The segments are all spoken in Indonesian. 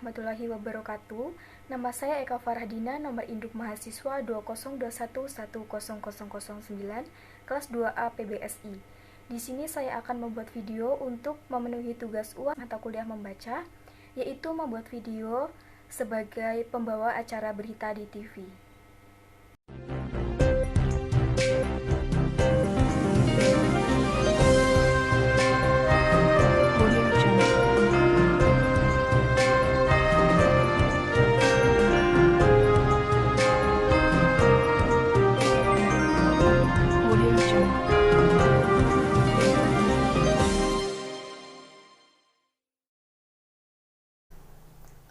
warahmatullahi wabarakatuh. Nama saya Eka Farhadina, nomor induk mahasiswa 2021100009, kelas 2A PBSI. Di sini saya akan membuat video untuk memenuhi tugas UAS mata kuliah membaca, yaitu membuat video sebagai pembawa acara berita di TV.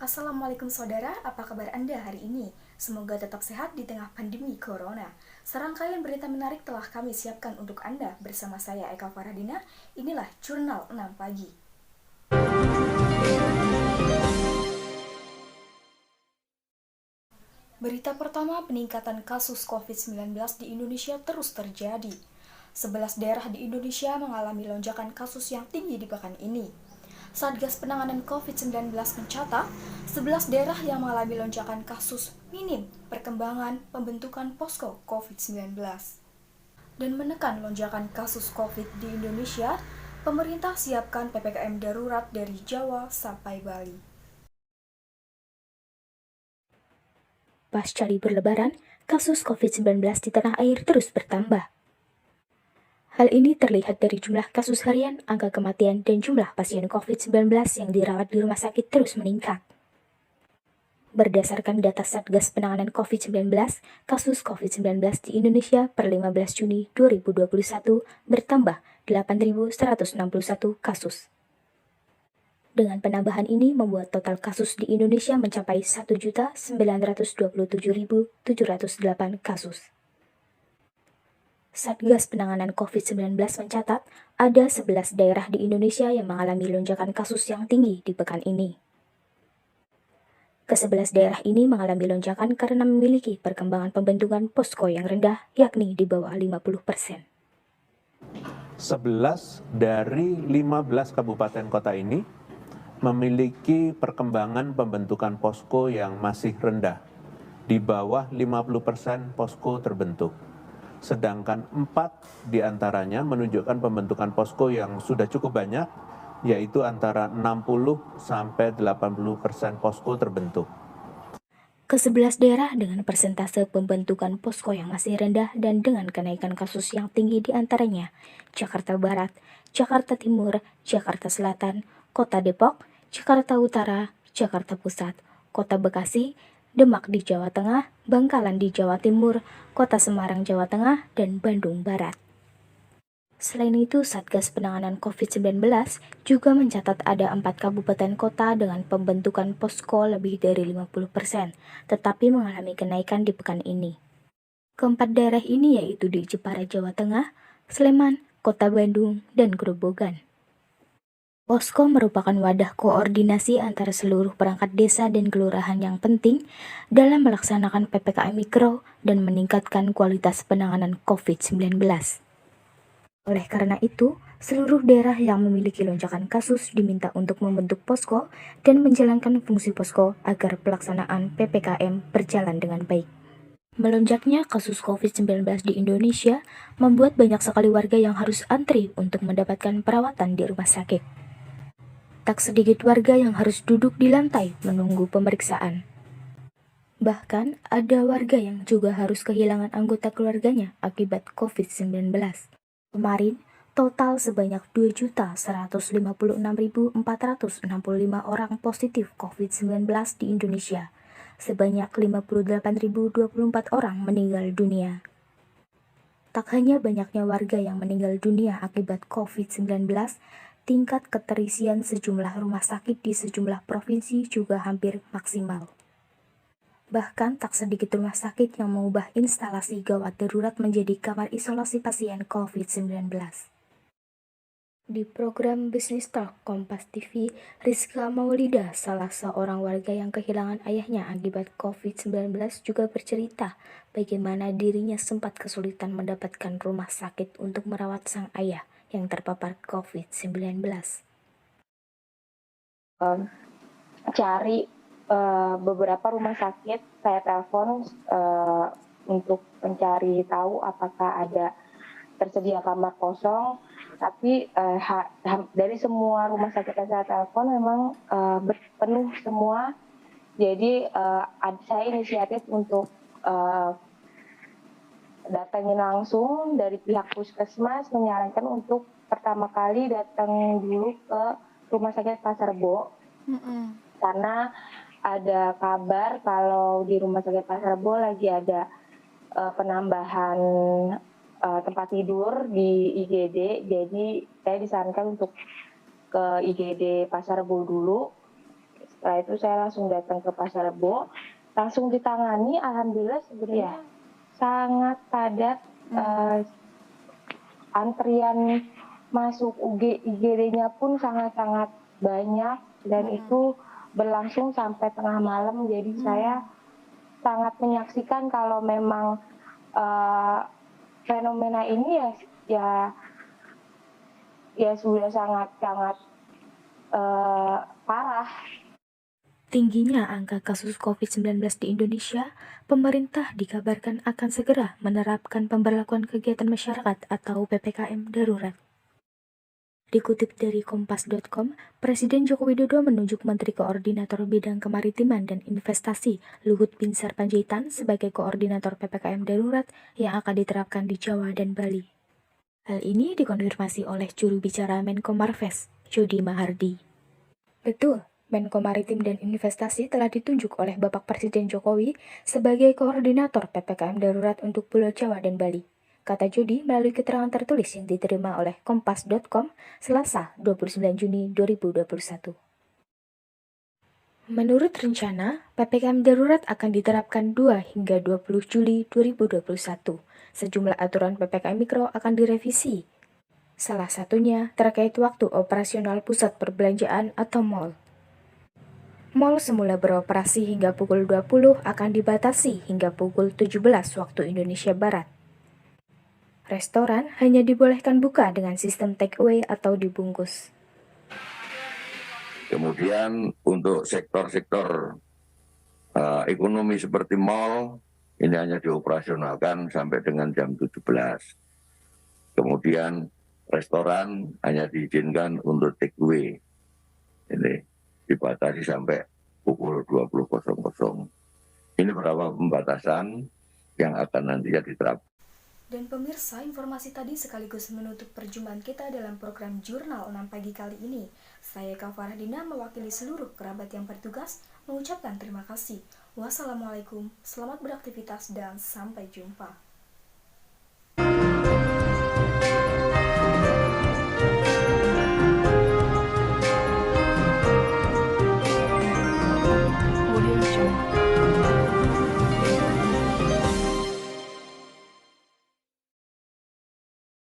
Assalamualaikum saudara, apa kabar Anda hari ini? Semoga tetap sehat di tengah pandemi Corona. Serangkaian berita menarik telah kami siapkan untuk Anda. Bersama saya Eka Farhadina, inilah Jurnal 6 Pagi. Berita pertama, peningkatan kasus COVID-19 di Indonesia terus terjadi. 11 daerah di Indonesia mengalami lonjakan kasus yang tinggi di pekan ini. Satgas Penanganan COVID-19 mencatat 11 daerah yang mengalami lonjakan kasus minim perkembangan pembentukan posko COVID-19. Dan menekan lonjakan kasus COVID di Indonesia, pemerintah siapkan PPKM darurat dari Jawa sampai Bali. Pasca libur Lebaran, kasus COVID-19 di tanah air terus bertambah. Hal ini terlihat dari jumlah kasus harian, angka kematian, dan jumlah pasien COVID-19 yang dirawat di rumah sakit terus meningkat. Berdasarkan data Satgas Penanganan COVID-19, kasus COVID-19 di Indonesia per 15 Juni 2021 bertambah 8.161 kasus. Dengan penambahan ini membuat total kasus di Indonesia mencapai 1.927.708 kasus. Satgas Penanganan COVID-19 mencatat ada 11 daerah di Indonesia yang mengalami lonjakan kasus yang tinggi di pekan ini. Ke-11 daerah ini mengalami lonjakan karena memiliki perkembangan pembentukan posko yang rendah, yakni di bawah 50%. 11 dari 15 kabupaten kota ini memiliki perkembangan pembentukan posko yang masih rendah, di bawah 50% posko terbentuk. Sedangkan 4 diantaranya menunjukkan pembentukan posko yang sudah cukup banyak, yaitu antara 60-80% posko terbentuk. Ke-11 daerah dengan persentase pembentukan posko yang masih rendah dan dengan kenaikan kasus yang tinggi diantaranya Jakarta Barat, Jakarta Timur, Jakarta Selatan, Kota Depok, Jakarta Utara, Jakarta Pusat, Kota Bekasi, Demak di Jawa Tengah, Bangkalan di Jawa Timur, Kota Semarang Jawa Tengah, dan Bandung Barat. Selain itu, Satgas Penanganan COVID-19 juga mencatat ada 4 kabupaten kota dengan pembentukan posko lebih dari 50%, tetapi mengalami kenaikan di pekan ini. Keempat daerah ini yaitu di Jepara, Jawa Tengah, Sleman, Kota Bandung, dan Grobogan. Posko merupakan wadah koordinasi antara seluruh perangkat desa dan kelurahan yang penting dalam melaksanakan PPKM Mikro dan meningkatkan kualitas penanganan COVID-19. Oleh karena itu, seluruh daerah yang memiliki lonjakan kasus diminta untuk membentuk posko dan menjalankan fungsi posko agar pelaksanaan PPKM berjalan dengan baik. Melonjaknya kasus COVID-19 di Indonesia membuat banyak sekali warga yang harus antri untuk mendapatkan perawatan di rumah sakit. Tak sedikit warga yang harus duduk di lantai menunggu pemeriksaan. Bahkan, ada warga yang juga harus kehilangan anggota keluarganya akibat COVID-19. Kemarin, total sebanyak 2.156.465 orang positif COVID-19 di Indonesia. Sebanyak 58.024 orang meninggal dunia. Tak hanya banyaknya warga yang meninggal dunia akibat COVID-19, tingkat keterisian sejumlah rumah sakit di sejumlah provinsi juga hampir maksimal. Bahkan tak sedikit rumah sakit yang mengubah instalasi gawat darurat menjadi kamar isolasi pasien COVID-19. Di program Bisnis Talk Kompas TV, Rizka Maulida, salah seorang warga yang kehilangan ayahnya akibat COVID-19 juga bercerita bagaimana dirinya sempat kesulitan mendapatkan rumah sakit untuk merawat sang ayah yang terpapar COVID-19. Cari beberapa rumah sakit saya telepon untuk mencari tahu apakah ada tersedia kamar kosong, tapi dari semua rumah sakit yang saya telepon memang penuh semua. Jadi saya inisiatif untuk datangin langsung dari pihak puskesmas, menyarankan untuk pertama kali datang dulu ke rumah sakit Pasar Rebo, karena ada kabar kalau di rumah sakit Pasar Rebo lagi ada penambahan tempat tidur di IGD, jadi saya disarankan untuk ke IGD Pasar Rebo dulu. Setelah itu saya langsung datang ke Pasar Rebo, langsung ditangani. Alhamdulillah sebenarnya sangat padat, antrian masuk IGD-nya pun sangat-sangat banyak, dan itu berlangsung sampai tengah malam. Jadi saya sangat menyaksikan kalau memang fenomena ini ya sudah sangat-sangat parah. Tingginya angka kasus COVID-19 di Indonesia, pemerintah dikabarkan akan segera menerapkan pemberlakuan kegiatan masyarakat atau PPKM darurat. Dikutip dari Kompas.com, Presiden Joko Widodo menunjuk Menteri Koordinator Bidang Kemaritiman dan Investasi Luhut Binsar Panjaitan sebagai koordinator PPKM darurat yang akan diterapkan di Jawa dan Bali. Hal ini dikonfirmasi oleh juru bicara Menko Marves, Jody Mahardi. Betul, Menko Maritim dan Investasi telah ditunjuk oleh Bapak Presiden Jokowi sebagai koordinator PPKM darurat untuk Pulau Jawa dan Bali, kata Jody melalui keterangan tertulis yang diterima oleh Kompas.com Selasa 29 Juni 2021. Menurut rencana, PPKM darurat akan diterapkan 2 hingga 20 Juli 2021. Sejumlah aturan PPKM Mikro akan direvisi. Salah satunya terkait waktu operasional pusat perbelanjaan atau mal. Mal semula beroperasi hingga pukul 20 akan dibatasi hingga pukul 17 waktu Indonesia Barat. Restoran hanya dibolehkan buka dengan sistem take away atau dibungkus. Kemudian untuk sektor-sektor ekonomi seperti mal, ini hanya dioperasionalkan sampai dengan jam 17. Kemudian restoran hanya diizinkan untuk take away. Ini dibatasi sampai pukul 20.00. Ini beberapa pembatasan yang akan nantinya diterapkan. Dan pemirsa, informasi tadi sekaligus menutup perjumpaan kita dalam program Jurnal 6 pagi kali ini. Saya Eka Farahdina mewakili seluruh kerabat yang bertugas mengucapkan terima kasih. Wassalamualaikum, selamat beraktivitas dan sampai jumpa.